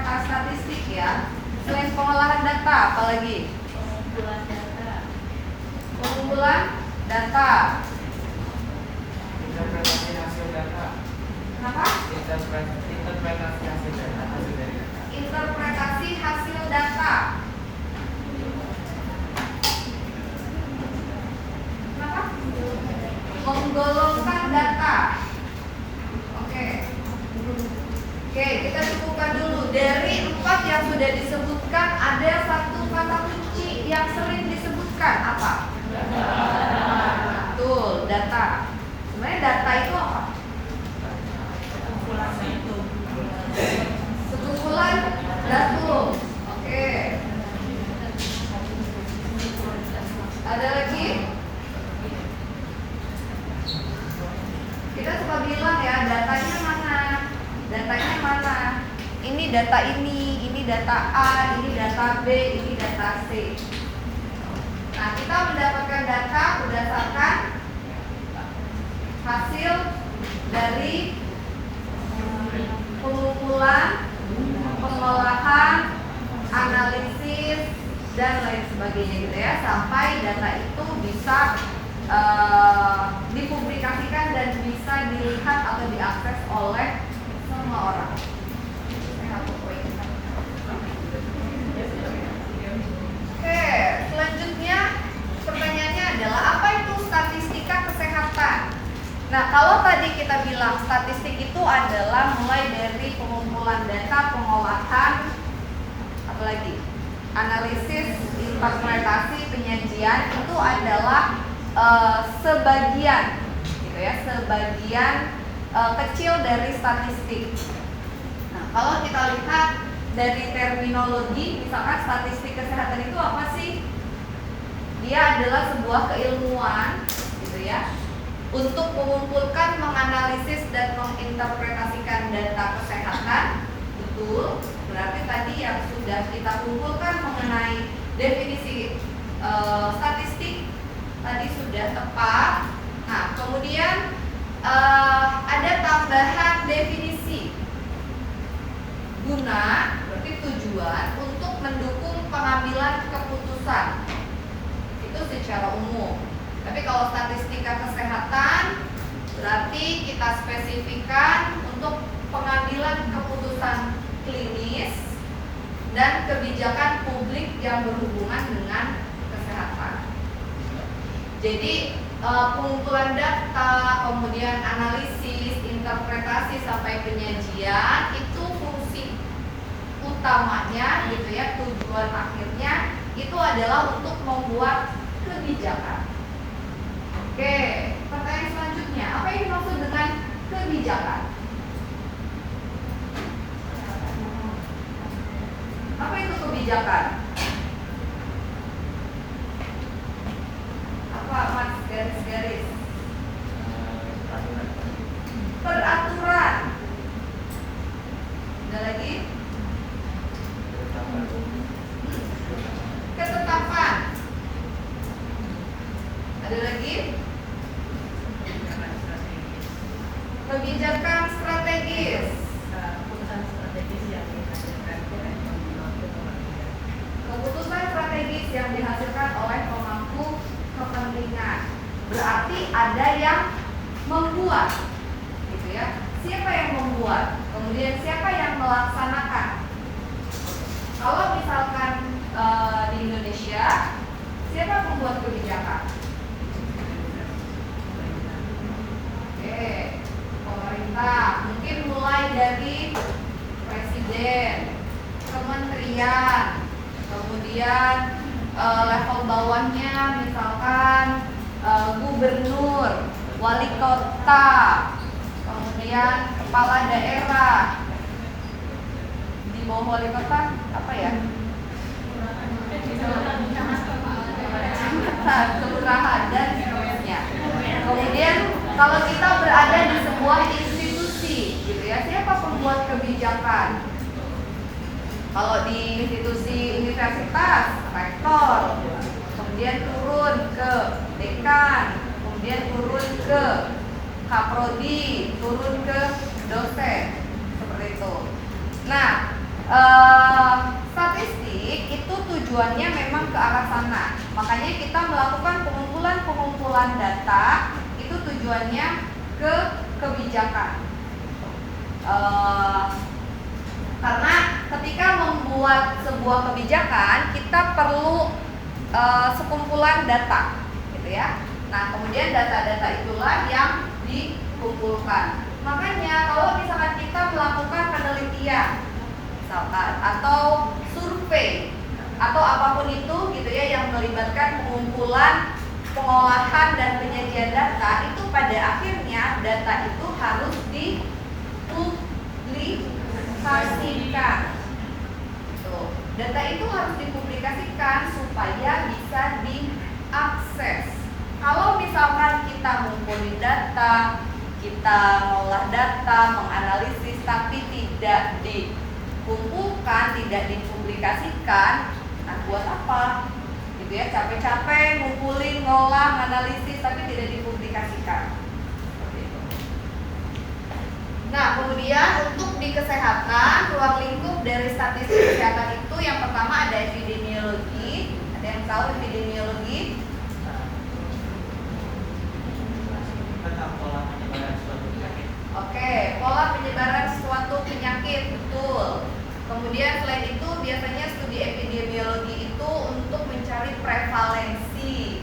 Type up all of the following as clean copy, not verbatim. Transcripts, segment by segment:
statistik ya. Selain pengolahan data, apalagi? Pengumpulan data. Interpretasi hasil data. Kenapa? Interpretasi hasil data. Interpretasi hasil data. Kenapa? Menggolongkan data. Oke, kita cukupkan dulu. Dari 4 yang sudah disebutkan, ada satu kata kunci yang sering disebutkan. Apa? Betul, data. Sebenarnya data itu apa? Sekumpulan datum. Oke. Ada lagi? Kita suka bilang ya, datanya mana? Datanya mana? Ini data ini data A, ini data B, ini data C. Nah, kita mendapatkan data berdasarkan hasil dari pengumpulan, pengolahan, analisis, dan lain sebagainya gitu ya, sampai data itu bisa dipublikasikan dan bisa dilihat atau diakses oleh semua orang. Oke, selanjutnya pertanyaannya adalah apa itu statistika kesehatan? Nah, kalau tadi kita bilang statistik itu adalah mulai dari pengumpulan data, pengolahan, apalagi analisis, interpretasi, penyajian, itu adalah sebagian, gitu ya, sebagian kecil dari statistik. Nah, kalau kita lihat dari terminologi, misalkan statistik kesehatan itu apa sih? Dia adalah sebuah keilmuan, gitu ya, untuk mengumpulkan, menganalisis, dan menginterpretasikan data kesehatan. Betul, berarti tadi yang sudah kita kumpulkan mengenai definisi statistik tadi sudah tepat. Nah, kemudian ada tambahan definisi. Guna, berarti tujuan untuk mendukung pengambilan keputusan. Itu secara umum. Tapi kalau statistika kesehatan berarti kita spesifikkan untuk pengambilan keputusan klinis dan kebijakan publik yang berhubungan dengan kesehatan. Jadi pengumpulan data, kemudian analisis, interpretasi sampai penyajian itu fungsi utamanya gitu ya, tujuan akhirnya itu adalah untuk membuat kebijakan. Oke, pertanyaan selanjutnya, apa yang dimaksud dengan kebijakan? Apa itu kebijakan? Apa, Mas? Garis-garis. Peraturan. Ada lagi? Ketetapan. Ada lagi? Kebijakan strategis. Keputusan strategis yang dihasilkan oleh pemangku kepentingan. Berarti ada yang membuat, gitu ya. Siapa yang membuat? Kemudian siapa yang melaksanakan? Kalau misalkan di Indonesia, siapa membuat kebijakan? Oke, pemerintah. Mungkin mulai dari presiden, kementerian, kemudian level bawahnya misalkan gubernur, wali kota, kemudian kepala daerah. Di bawah wali kota apa ya? Kelurahan dan seterusnya. Kemudian kalau kita berada di sebuah institusi, gitu ya, siapa pembuat kebijakan? Kalau di institusi universitas, rektor, kemudian turun ke dekan, kemudian turun ke kaprodi, turun ke dosen, seperti itu. Nah, statistik itu tujuannya memang ke arah sana. Makanya kita melakukan pengumpulan data itu tujuannya ke kebijakan. Karena ketika membuat sebuah kebijakan kita perlu sekumpulan data, gitu ya. Nah, kemudian data-data itulah yang dikumpulkan. Makanya kalau misalkan kita melakukan penelitian, misalkan atau survei atau apapun itu, gitu ya, yang melibatkan pengumpulan, pengolahan dan penyajian data, itu pada akhirnya data itu harus dipublikasikan. Tuh, data itu harus dipublikasikan supaya bisa diakses. Kalau misalkan kita ngumpulin data, kita ngolah data, menganalisis tapi tidak dikumpulkan, tidak dipublikasikan, nah buat apa? Gitu ya, capek-capek ngumpulin, ngolah, analisis tapi tidak dipublikasikan. Seperti itu. Nah, kemudian untuk di kesehatan, ruang lingkup dari statistik kesehatan itu yang pertama ada epidemiologi. Ada yang tahu epidemiologi? Tentang pola penyebaran suatu penyakit. Oke, pola penyebaran suatu penyakit, betul. Kemudian selain itu biasanya studi epidemiologi itu untuk mencari prevalensi,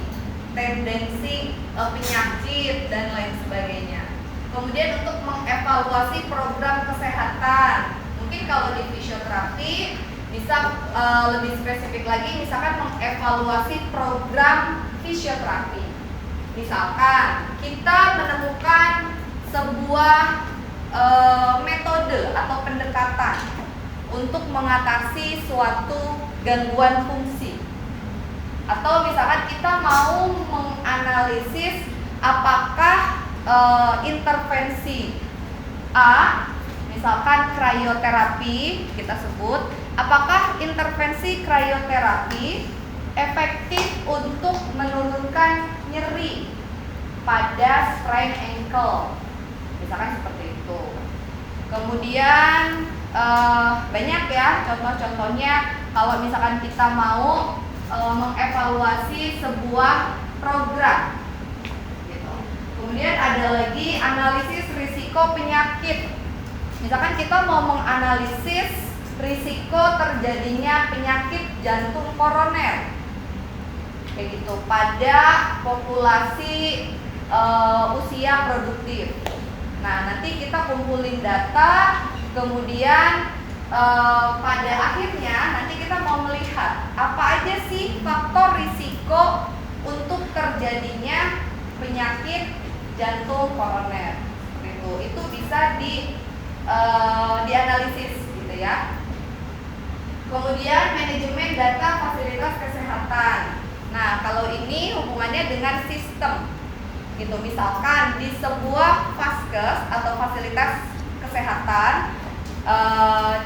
tendensi penyakit dan lain sebagainya. Kemudian untuk mengevaluasi program kesehatan. Mungkin kalau di fisioterapi bisa lebih spesifik lagi, misalkan mengevaluasi program fisioterapi. Misalkan kita menemukan sebuah metode atau pendekatan untuk mengatasi suatu gangguan fungsi, atau misalkan kita mau menganalisis apakah intervensi A, misalkan krioterapi kita sebut, apakah intervensi krioterapi efektif untuk menurunkan nyeri pada sprain ankle, misalkan seperti itu. Kemudian banyak ya contoh-contohnya kalau misalkan kita mau mengevaluasi sebuah program gitu. Kemudian ada lagi analisis risiko penyakit. Misalkan kita mau menganalisis risiko terjadinya penyakit jantung koroner kayak gitu pada populasi usia produktif. Nah, nanti kita kumpulin data, kemudian pada akhirnya nanti kita mau melihat apa aja sih faktor risiko untuk terjadinya penyakit jantung koroner. Itu bisa dianalisis gitu ya. Kemudian manajemen data fasilitas kesehatan. Nah, kalau ini hubungannya dengan sistem gitu. Misalkan di sebuah vaskes atau fasilitas kesehatan,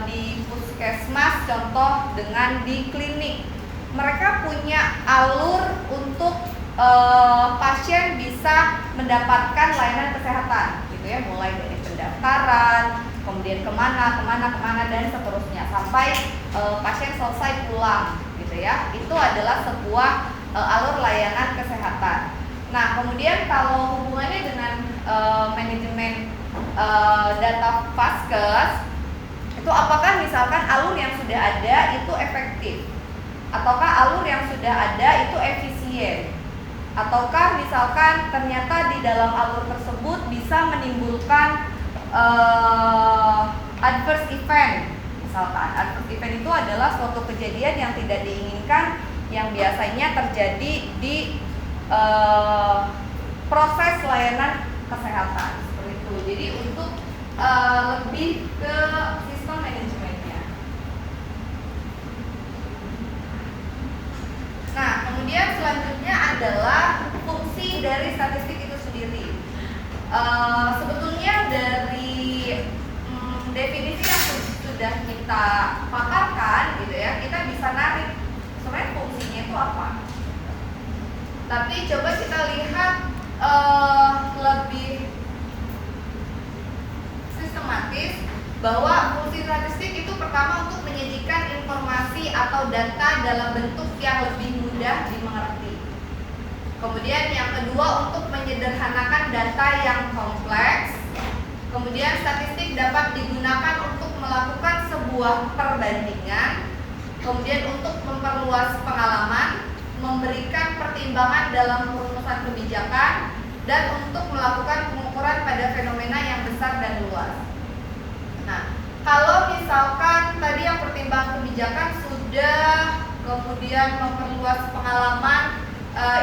di puskesmas contoh dengan di klinik, mereka punya alur untuk pasien bisa mendapatkan layanan kesehatan gitu ya, mulai dari pendaftaran, kemudian kemana dan seterusnya sampai pasien selesai pulang gitu ya. Itu adalah sebuah alur layanan kesehatan. Nah, kemudian kalau hubungannya dengan manajemen data vaskes, itu apakah misalkan alur yang sudah ada itu efektif, ataukah alur yang sudah ada itu efisien, ataukah misalkan ternyata di dalam alur tersebut bisa menimbulkan adverse event. Misalkan adverse event itu adalah suatu kejadian yang tidak diinginkan yang biasanya terjadi di proses layanan kesehatan seperti itu. Jadi untuk lebih ke sistem manajemennya. Nah, kemudian selanjutnya adalah fungsi dari statistik itu sendiri. Sebetulnya dari definisi yang sudah kita paparkan gitu ya, kita bisa narik sebenarnya fungsinya itu apa. Tapi coba kita lihat lebih sistematis bahwa fungsi statistik itu pertama untuk data dalam bentuk yang lebih mudah dimengerti. Kemudian yang kedua, untuk menyederhanakan data yang kompleks. Kemudian statistik dapat digunakan untuk melakukan sebuah perbandingan. Kemudian untuk memperluas pengalaman, memberikan pertimbangan dalam perumusan kebijakan, dan untuk melakukan pengukuran pada fenomena yang besar dan luas. Nah, kalau misalkan tadi yang pertimbangan kebijakan sudah, kemudian memperluas pengalaman,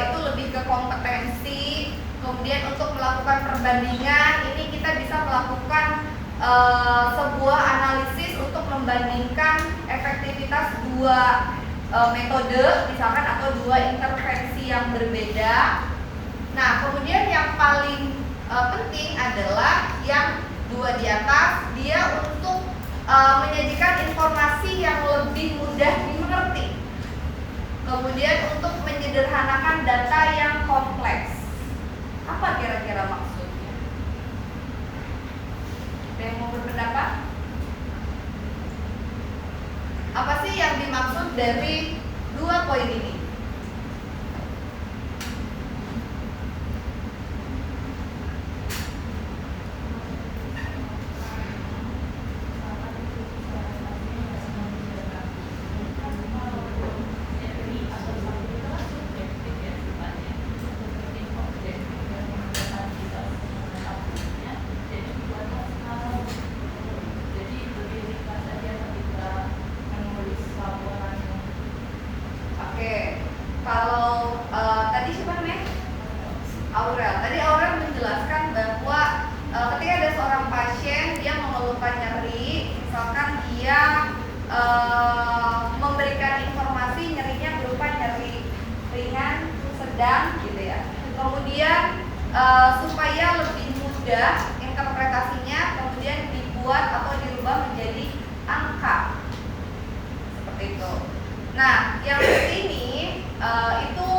itu lebih ke kompetensi. Kemudian untuk melakukan perbandingan, ini kita bisa melakukan sebuah analisis untuk membandingkan efektivitas dua metode misalkan, atau dua intervensi yang berbeda. Nah, kemudian yang paling penting adalah yang dua di atas, dia untuk menyajikan informasi yang lebih mudah dimengerti. Kemudian untuk menyederhanakan data yang kompleks. Apa kira-kira maksudnya? Ada yang mau berpendapat? Apa sih yang dimaksud dari dua poin ini? Memberikan informasi nyerinya berupa nyeri ringan, sedang, gitu ya. Kemudian supaya lebih mudah interpretasinya, kemudian dibuat atau dirubah menjadi angka, seperti itu. Nah, yang seperti ini itu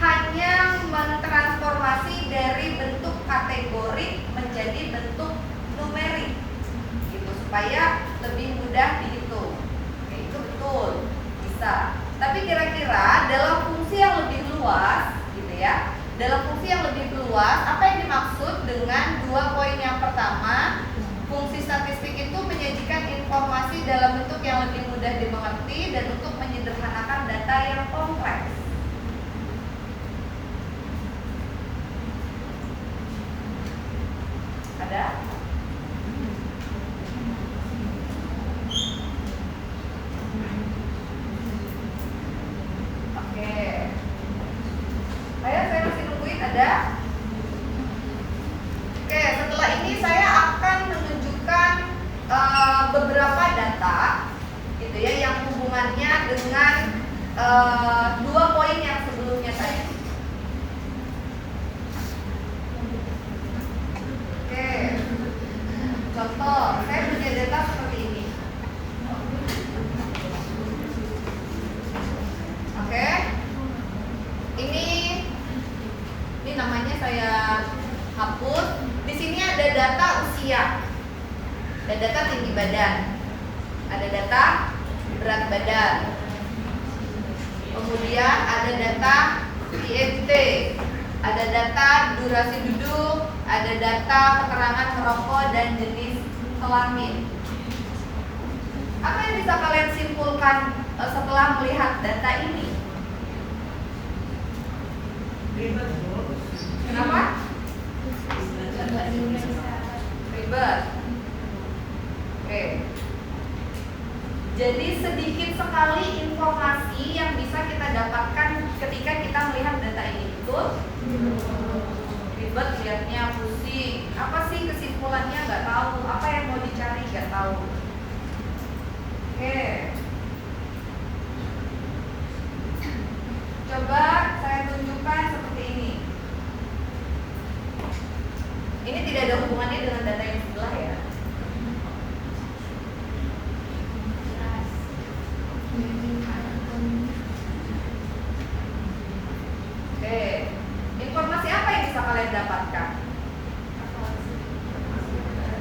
hanya mentransformasi dari bentuk kategorik menjadi bentuk numerik, gitu, supaya lebih mudah dihitung. Oke, itu betul, bisa. Tapi kira-kira dalam fungsi yang lebih luas, gitu ya, dalam fungsi yang lebih luas, apa yang dimaksud dengan dua poin yang pertama? Fungsi statistik itu menyajikan informasi dalam bentuk yang lebih mudah dimengerti dan untuk menyederhanakan data yang kompleks. Ada? Saya masih nungguin, ada? Oke, setelah ini saya akan menunjukkan beberapa data, gitu ya, yang hubungannya dengan dua poin yang sebelumnya tadi. Oke, contoh, saya punya data seperti ini. Oke, ini namanya saya hapus. Di sini ada data usia, ada data tinggi badan, ada data berat badan, kemudian ada data IMT, ada data durasi duduk, ada data keterangan merokok dan jenis kelamin. Apa yang bisa kalian simpulkan setelah melihat data ini? Kenapa? Ribet. Oke. Jadi sedikit sekali informasi yang bisa kita dapatkan ketika kita melihat data ini, betul? Ribet lihatnya, pusing. Apa sih kesimpulannya? Nggak tahu. Apa yang mau dicari? Nggak tahu. Oke. Coba saya tunjukkan seperti ini. Ini tidak ada hubungannya dengan data yang sebelah ya. Oke, informasi apa yang bisa kalian dapatkan?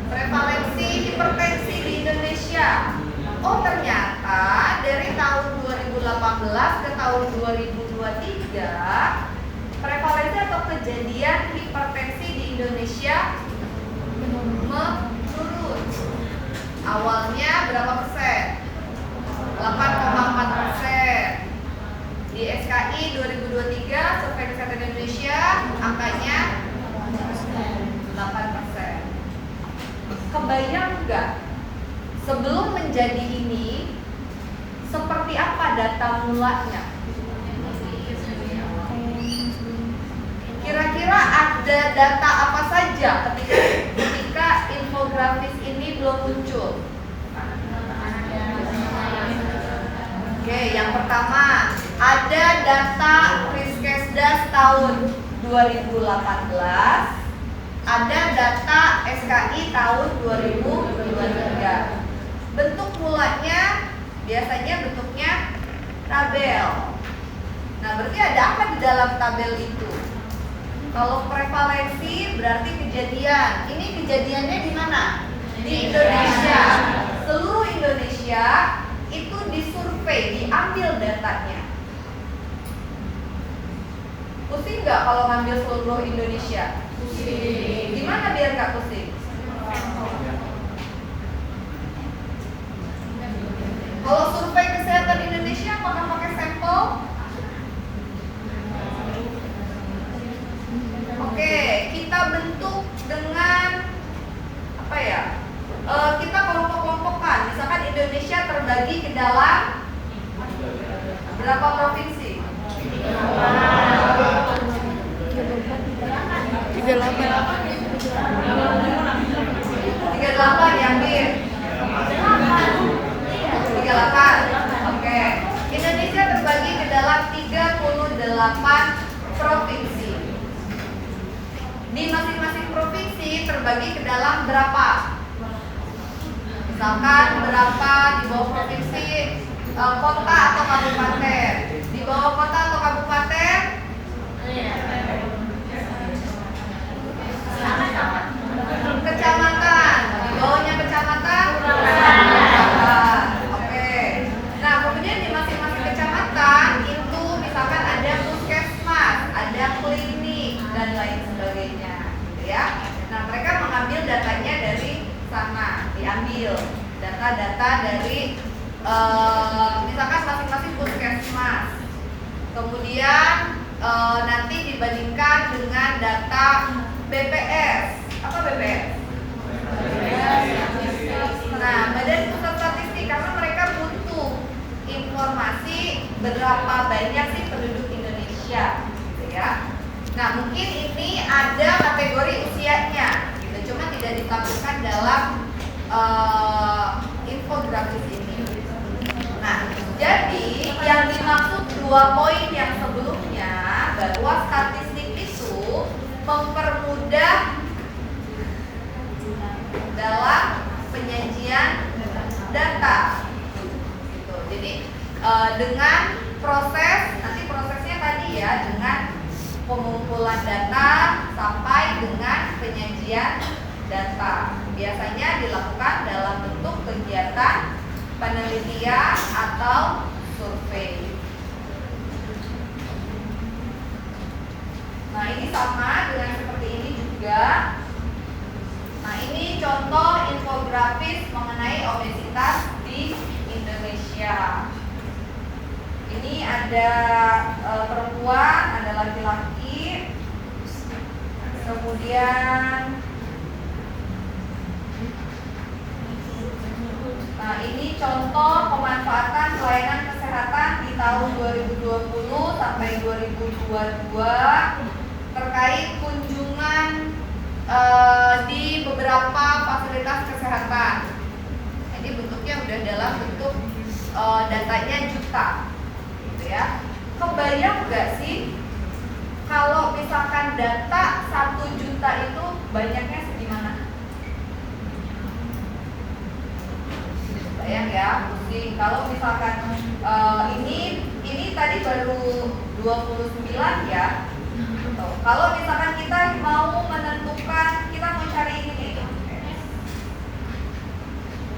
Prevalensi hipertensi di Indonesia. Oh, ternyata dari tahun ke tahun 2023, prevalensi atau kejadian hipertensi di Indonesia menurun. Awalnya berapa persen? 8,4%. Di SKI 2023 Survei Kesehatan Indonesia angkanya 8%. Kebayang nggak sebelum menjadi ini seperti apa data mulanya? Kira-kira ada data apa saja ketika infografis ini belum muncul? Oke, yang pertama ada data Riskesdas tahun 2018, ada data SKI tahun 2023. Bentuk mulanya biasanya bentuknya tabel. Nah, berarti ada apa di dalam tabel itu? Kalau prevalensi berarti kejadian. Ini kejadiannya di mana? Di Indonesia. Seluruh Indonesia itu disurvei, diambil datanya. Pusing nggak kalau ngambil seluruh Indonesia? Pusing. Gimana biar nggak pusing? Kalau survei kesehatan Indonesia apakah pakai sampel? Oke, kita bentuk dengan apa ya? Kita kelompok-kelompokkan. Misalkan Indonesia terbagi ke dalam berapa provinsi? 38 yang Bir. 38. Oke. Indonesia terbagi ke dalam 38 provinsi. Di masing-masing provinsi terbagi ke dalam berapa? Misalkan berapa di bawah provinsi, kota atau kabupaten. Di bawah kota atau kabupaten? Kecamatan. Di bawahnya kecamatan? Oke. Nah, kemudian di masing-masing kecamatan itu misalkan ada puskesmas, ada klinik dan lain sebagainya, gitu ya. Nah, mereka mengambil datanya dari sana, diambil data-data dari misalkan masing-masing puskesmas. Kemudian nanti dibandingkan dengan data BPS. Apa BPS? Nah, Badan Pusat Statistik, karena mereka butuh informasi berapa banyak sih penduduk Indonesia, gitu ya. Nah, mungkin ini ada kategori usianya, gitu. Cuma tidak ditampilkan dalam infografis ini. Nah, jadi yang dimaksud 2 poin yang sebelumnya bahwa statistik itu mempermudah dalam penyajian data, gitu. Jadi dengan proses, nanti prosesnya tadi ya, dengan pengumpulan data sampai dengan penyajian data. Biasanya dilakukan dalam bentuk kegiatan penelitian atau survei. Nah, ini sama dengan seperti ini juga. Nah, ini contoh infografis mengenai obesitas di Indonesia. Ini ada perempuan, ada laki-laki. Kemudian nah, ini contoh pemanfaatan pelayanan kesehatan di tahun 2020 sampai 2022 terkait kunjungan di beberapa fasilitas kesehatan. Jadi bentuknya udah dalam bentuk datanya juta, gitu ya. Kebayang nggak sih kalau misalkan data 1 juta itu banyaknya segimana? Bayang ya, pusing. Kalau misalkan ini tadi baru 29 ya. Kalau misalkan kita mau menentukan, kita mau cari ini nih.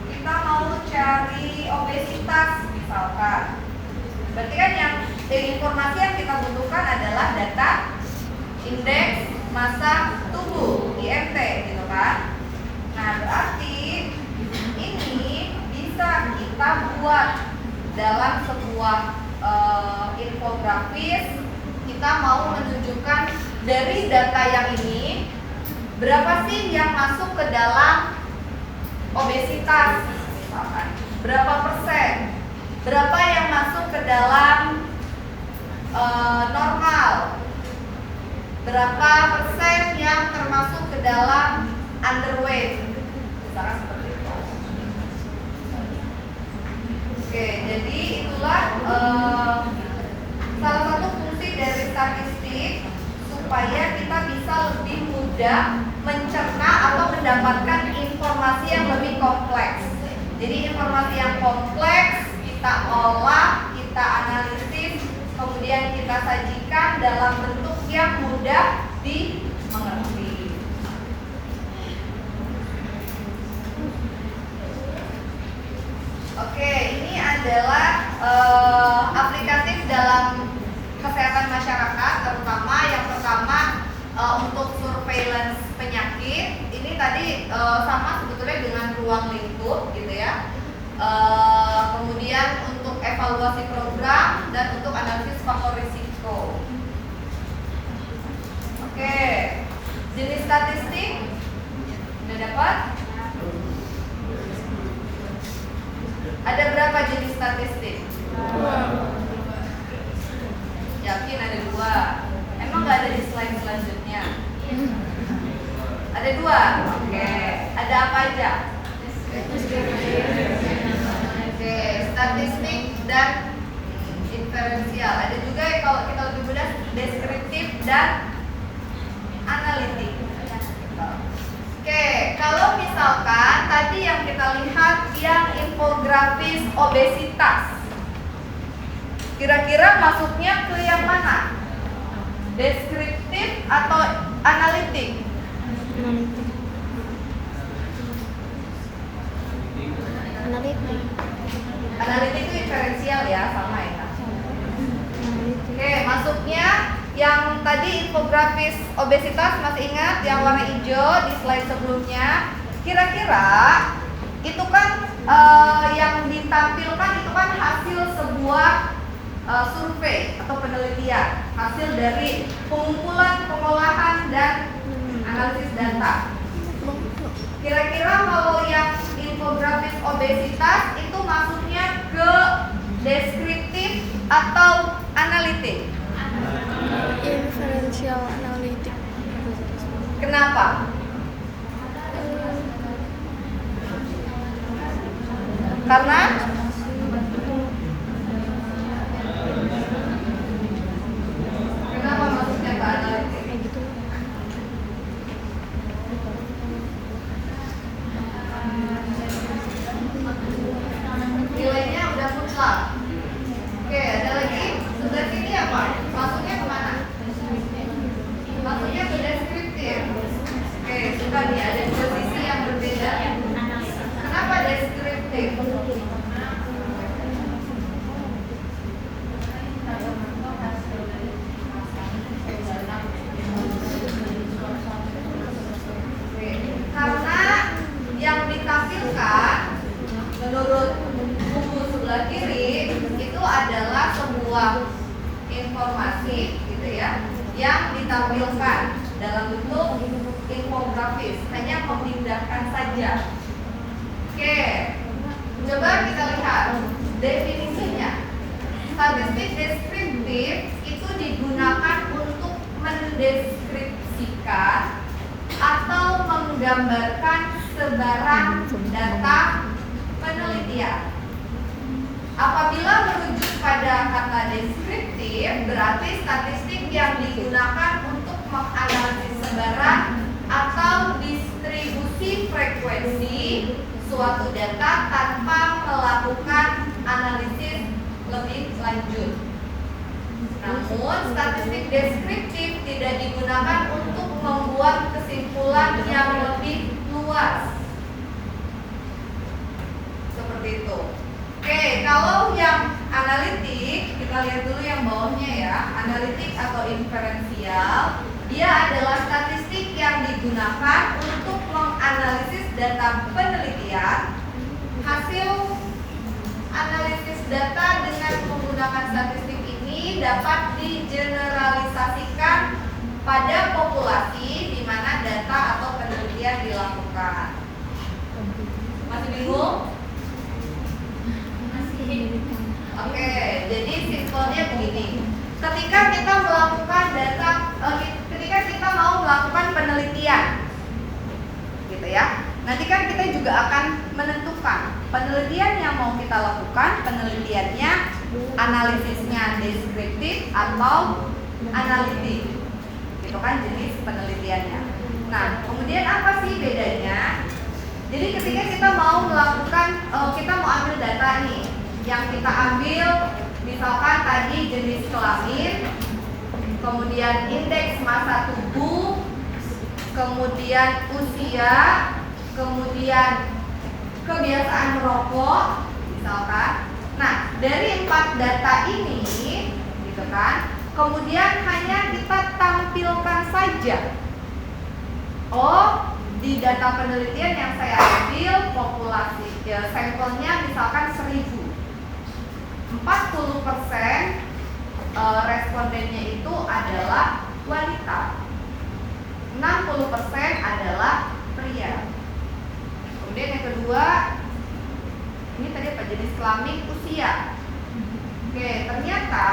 Kita mau cari obesitas misalkan. Berarti kan yang informasi yang kita butuhkan adalah data indeks massa tubuh IMT gitu kan. Nah, berarti ini bisa kita buat dalam sebuah infografis. Kita mau menunjukkan dari data yang ini berapa sih yang masuk ke dalam obesitas misalkan, berapa persen, berapa yang masuk ke dalam normal, berapa persen yang termasuk ke dalam underweight, misalkan seperti itu. Oke, jadi itulah salah satu fungsi dari statistik supaya kita bisa lebih mudah mencerna atau mendapatkan informasi yang lebih kompleks. Jadi informasi yang kompleks kita olah, kita analisis, kemudian kita sajikan dalam bentuk yang mudah dimengerti. Oke, ini adalah aplikatif dalam kesehatan masyarakat, terutama yang pertama untuk surveillance penyakit. Ini tadi sama sebetulnya dengan ruang lingkup gitu ya. Kemudian untuk evaluasi program dan untuk analisis faktor risiko. Oke, jenis statistik udah dapat? Ada berapa jenis statistik? Yakin ada 2. Emang nggak ada di slide selanjutnya? Ada 2. Oke. Ada apa aja? Oke, statistik dan inferensial. Ada juga kalau kita lebih mudah deskriptif dan analitik. Oke, kalau misalkan tadi yang kita lihat yang infografis obesitas, kira-kira masuknya ke yang mana? Deskriptif atau analitik? Analitik. Analitik itu inferensial ya, sama ya. Oke, masuknya yang tadi infografis obesitas, masih ingat yang warna hijau di slide sebelumnya? Kira-kira itu kan yang ditampilkan itu kan hasil sebuah survei atau penelitian, hasil dari pengumpulan, pengolahan dan analisis data. Kira-kira kalau yang infografis obesitas itu masuknya ke deskriptif atau analitik? Inferensial analitik. Kenapa? Karena kenapa masuknya ke analitik? Nilainya udah mutlak. Oke, ada lagi? Sebelah sini apa? Masuknya kemana? Masuknya ke deskriptif. Oke, suka nih ada 2 sisi yang berbeda. Kenapa deskriptif? Oke, karena yang ditampilkan menurut buku sebelah kiri itu adalah sebuah informasi gitu ya yang ditampilkan dalam bentuk infografis, hanya memindahkan saja. Oke, coba kita lihat definisinya. Statistik deskriptif itu digunakan untuk mendeskripsikan atau menggambarkan sebaran data penelitian. Apabila merujuk pada kata deskriptif, berarti statistik yang digunakan untuk menganalisis sebaran atau distribusi frekuensi suatu data tanpa melakukan analisis lebih lanjut. Namun, statistik deskriptif tidak digunakan untuk membuat kesimpulan yang lebih luas. Seperti itu. Oke, kalau yang analitik, kita lihat dulu yang bawahnya ya. Analitik atau inferensial, dia adalah statistik yang digunakan untuk menganalisis data penelitian. Hasil analisis data dengan menggunakan statistik ini dapat digeneralisasikan pada populasi di mana data atau penelitian dilakukan. Masih bingung? Oke, jadi simpelnya begini. Ketika kita melakukan ketika kita mau melakukan penelitian, gitu ya. Nanti kan kita juga akan menentukan penelitian yang mau kita lakukan, penelitiannya analisisnya deskriptif atau analitik. Itu kan jenis penelitiannya. Nah, kemudian apa sih bedanya? Jadi ketika kita mau melakukan, kita mau ambil data nih, yang kita ambil misalkan tadi jenis kelamin, kemudian indeks massa tubuh, kemudian usia, kemudian kebiasaan merokok, misalkan. Nah, dari 4 data ini, gitu kan, kemudian hanya kita tampilkan saja. Oh, di data penelitian yang saya ambil populasi ya, sampelnya misalkan 1000. 40% respondennya itu adalah wanita, 60% adalah pria. Kemudian yang kedua, ini tadi apa, jenis kelamin, usia. Oke, ternyata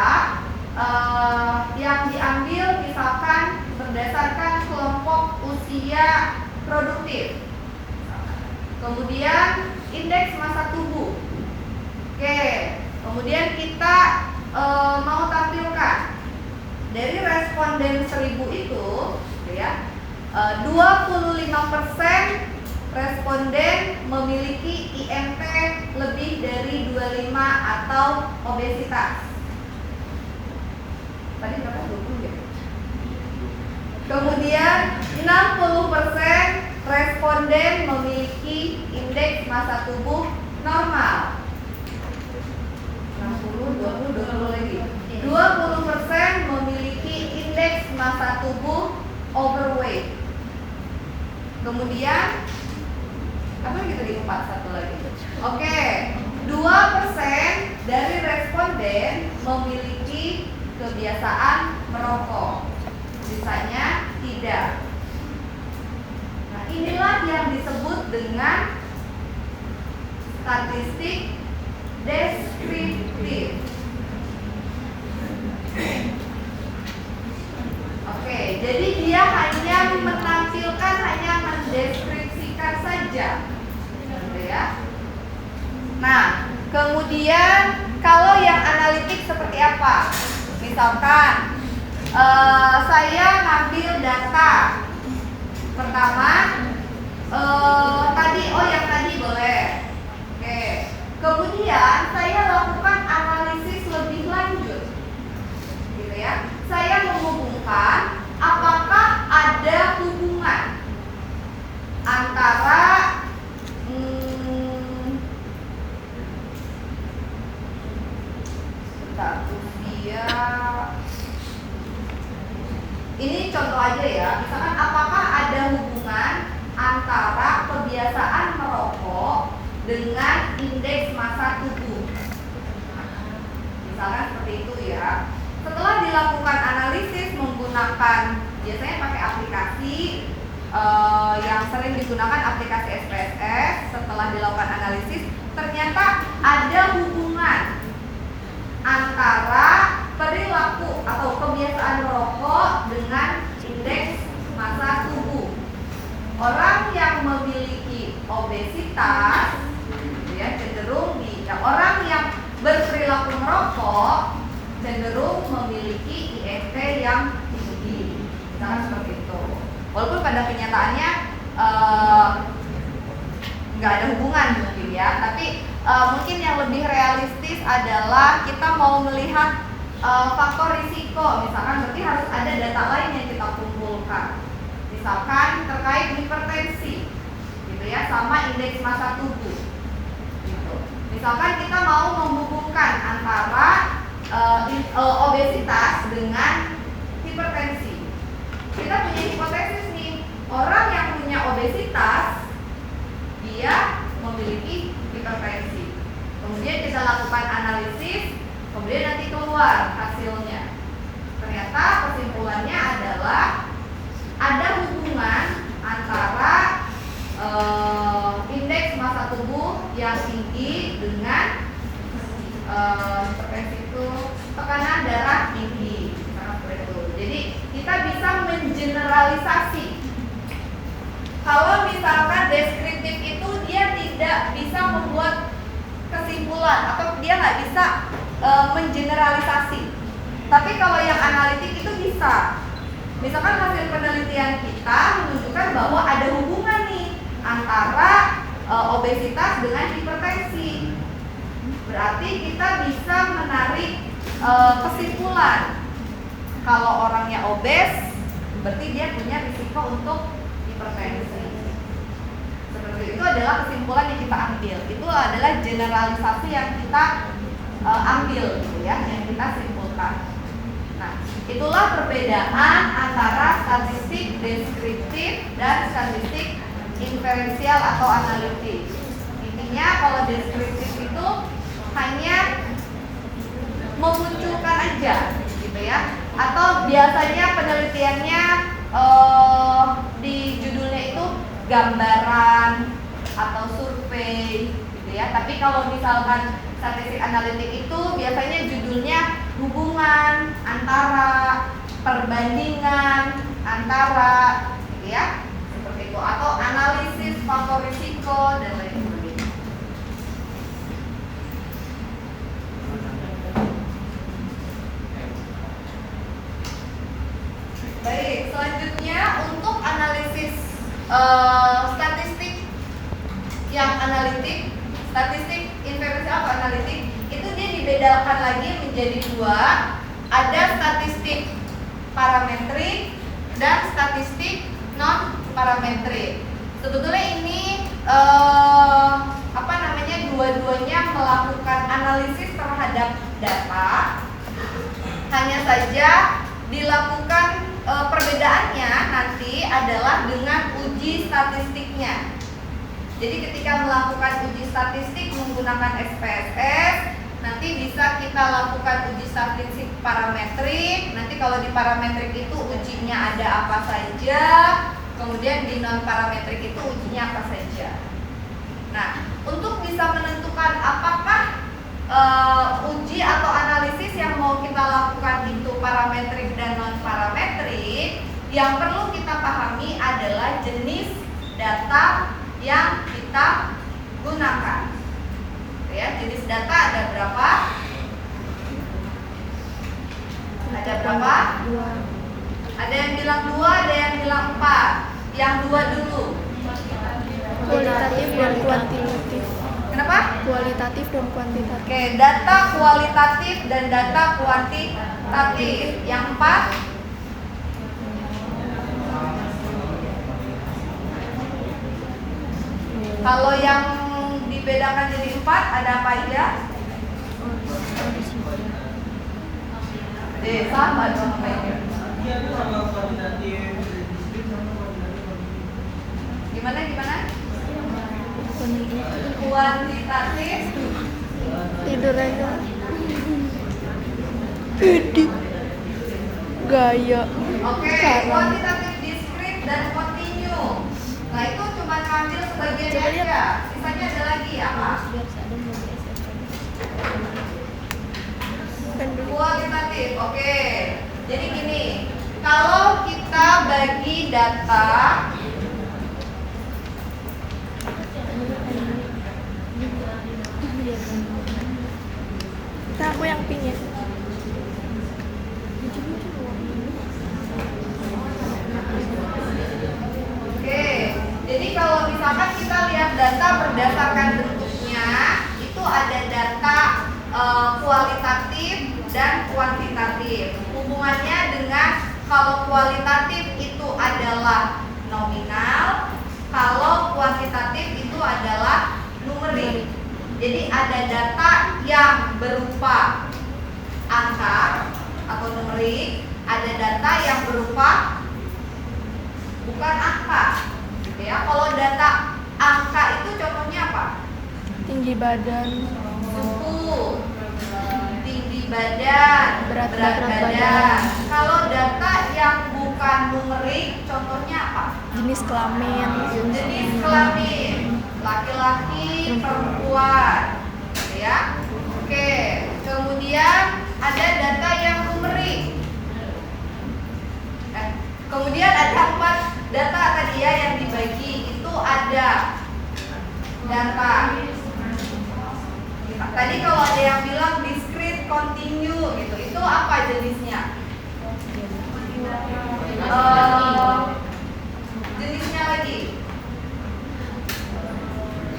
yang diambil misalkan berdasarkan kelompok usia produktif. Kemudian indeks massa tubuh. Oke, kemudian kita mau tampilkan dari responden 1000 itu, ya, 25% responden memiliki IMT lebih dari 25 atau obesitas. Tadi berapa? 20 ya? Kemudian 60% responden memiliki indeks massa tubuh normal. 60, 20 lagi. 20% memiliki indeks massa tubuh overweight. Kemudian apa lagi tadi? 41 lagi. Oke, 2% dari responden memiliki kebiasaan merokok. Sisanya tidak. Nah, inilah yang disebut dengan statistik deskriptif. Oke, jadi dia hanya menampilkan, hanya mendeskripsikan saja, gitu ya. Nah, kemudian kalau yang analitik seperti apa? Misalkan saya ngambil data pertama, yang tadi boleh. Oke. Kemudian saya lakukan analisis lebih lanjut, gitu ya. Saya menghubungkan apakah ada hubungan antara usia. Ini contoh aja ya. Misalkan apakah ada hubungan antara kebiasaan merokok dengan indeks massa tubuh. Misalkan seperti itu ya. Setelah dilakukan analisis menggunakan, biasanya pakai aplikasi yang sering digunakan aplikasi SPSS. Setelah dilakukan analisis, ternyata ada hubungan antara perilaku atau kebiasaan merokok dengan indeks massa tubuh. Orang yang memiliki obesitas, ya, cenderung orang yang berperilaku merokok cenderung memiliki IMT yang tinggi, misalkan seperti itu. Walaupun pada kenyataannya nggak ada hubungan mungkin ya, tapi mungkin yang lebih realistis adalah kita mau melihat faktor risiko, misalkan berarti harus ada data lain yang kita kumpulkan, misalkan terkait hipertensi, gitu ya, sama indeks massa tubuh. Gitu. Misalkan kita mau menghubungkan antara obesitas dengan hipertensi. Kita punya hipotesis nih, orang yang punya obesitas dia memiliki hipertensi. Kemudian kita lakukan analisis, kemudian nanti keluar hasilnya. Ternyata kesimpulannya adalah ada hubungan antara indeks massa tubuh yang tinggi dengan hipertensi itu tekanan darah tinggi. Jadi kita bisa mengeneralisasi. Kalau misalkan deskriptif itu dia tidak bisa membuat kesimpulan atau dia nggak bisa mengeneralisasi. Tapi kalau yang analitik itu bisa. Misalkan hasil penelitian kita menunjukkan bahwa ada hubungan nih antara obesitas dengan hipertensi. Berarti kita bisa menarik kesimpulan kalau orangnya obes, berarti dia punya risiko untuk hipertensi. Seperti itu adalah kesimpulan yang kita ambil. Itu adalah generalisasi yang kita ambil, gitu ya, yang kita simpulkan. Nah, itulah perbedaan antara statistik deskriptif dan statistik inferensial atau analitik. Intinya kalau deskriptif itu hanya memunculkan aja, gitu ya. Atau biasanya penelitiannya di judulnya itu gambaran atau survei, gitu ya. Tapi kalau misalkan statistik analitik itu biasanya judulnya hubungan antara, perbandingan antara, gitu ya, seperti itu, atau analisis faktor risiko dan lain sebagainya. Baik, selanjutnya untuk analisis statistik yang analitik, statistik inferensial atau analitik itu dia dibedakan lagi menjadi dua. Ada statistik parametrik dan statistik non parametrik. Sebetulnya ini dua-duanya melakukan analisis terhadap data. Hanya saja dilakukan perbedaannya nanti adalah dengan uji statistiknya. Jadi ketika melakukan uji statistik menggunakan SPSS, nanti bisa kita lakukan uji statistik parametrik. Nanti kalau di parametrik itu ujinya ada apa saja, kemudian di non parametrik itu ujinya apa saja. Nah, untuk bisa menentukan apakah uji atau analisis yang mau kita lakukan itu parametrik dan non parametrik, yang perlu kita pahami adalah jenis data yang kita gunakan. Ya, jenis data ada berapa? Ada berapa? Dua. Ada yang bilang 2, ada yang bilang 4. Yang 2 dulu. Kualitatif dan kuantitatif. Kenapa? Kualitatif dan kuantitatif. Oke, data kualitatif dan data kuantitatif. Yang 4. Kalau yang dibedakan jadi 4 ada apa aja? Sama dong kayaknya. Iya, itu sama kuantitatif, deskriptif sama kuantitatif. Gimana? Kuantitatif. Tidur aja. Edik. Gaya. Oke, Sekarang. kuantitatif, diskrit dan kontinu. Nah, itu cuma ngambil sebagiannya Coba lihat. aja. Sisanya ada lagi apa? Kualitatif. Oke. Jadi gini, kalau kita bagi data Nah, aku yang pingin. Oke, jadi kalau misalkan kita lihat data berdasarkan bentuknya, itu ada data kualitatif dan kuantitatif. Hubungannya dengan kalau kualitatif itu adalah nominal, kalau kuantitatif itu adalah numerik. Jadi ada data yang berupa angka numerik, ada data yang berupa bukan angka. Ya, kalau data angka itu contohnya apa? Tinggi badan, Suhu, tinggi badan, Berat berat badan. badan. Kalau data yang bukan numerik, contohnya apa? jenis kelamin, Jenis kelamin, laki-laki, perempuan, gitu ya. Oke, kemudian ada data yang numerik. Kemudian ada 4 data tadi ya yang dibagi, itu ada data. Tadi kalau ada yang bilang discrete, continue gitu, itu apa jenisnya? Jenisnya lagi,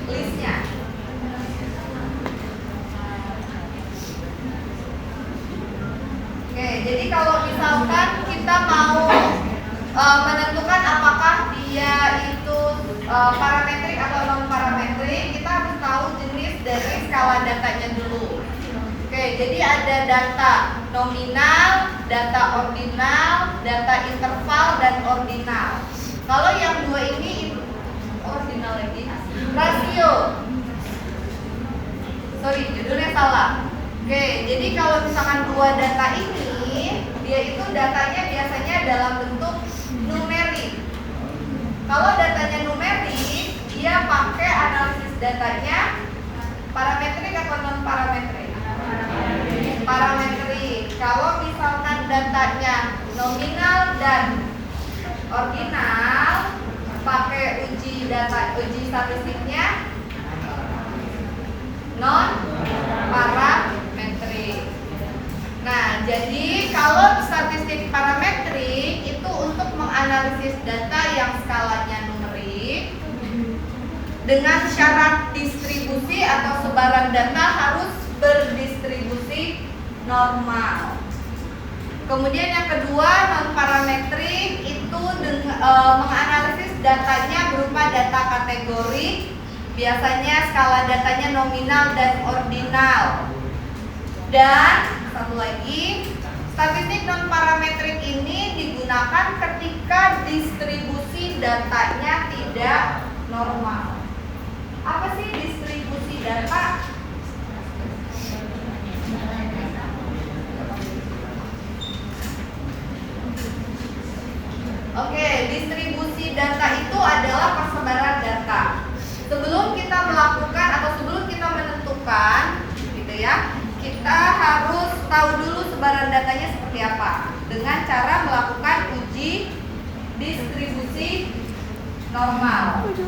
listnya. Oke, jadi kalau misalkan kita mau menentukan apakah dia itu parametrik atau non parametrik, kita harus tahu jenis dari skala datanya dulu. Oke, jadi ada data nominal, data ordinal, data interval, dan ordinal. Kalau yang dua ini ordinal lagi, rasio. Sorry, judulnya salah. Oke, jadi kalau misalkan dua data ini, dia itu datanya biasanya dalam bentuk numerik. Kalau datanya numerik, dia pakai analisis datanya parametrik atau non parametrik? Parametrik. Kalau misalkan datanya nominal dan ordinal, pakai uji statistiknya non parametrik. Nah, jadi kalau statistik parametrik itu untuk menganalisis data yang skalanya numerik dengan syarat distribusi atau sebaran data harus berdistribusi normal. Kemudian yang kedua, non parametrik itu menganalisis datanya berupa data kategori. Biasanya skala datanya nominal dan ordinal. Dan satu lagi, statistik non parametrik ini digunakan ketika distribusi datanya tidak normal. Apa sih distribusi data? Oke, distribusi data itu adalah persebaran data. Sebelum kita melakukan atau sebelum kita menentukan, gitu ya, kita harus tahu dulu sebaran datanya seperti apa dengan cara melakukan uji distribusi normal. Gitu.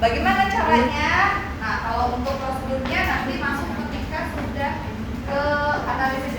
Bagaimana caranya? Nah, kalau untuk prosedurnya nanti masuk ketika sudah ke analisis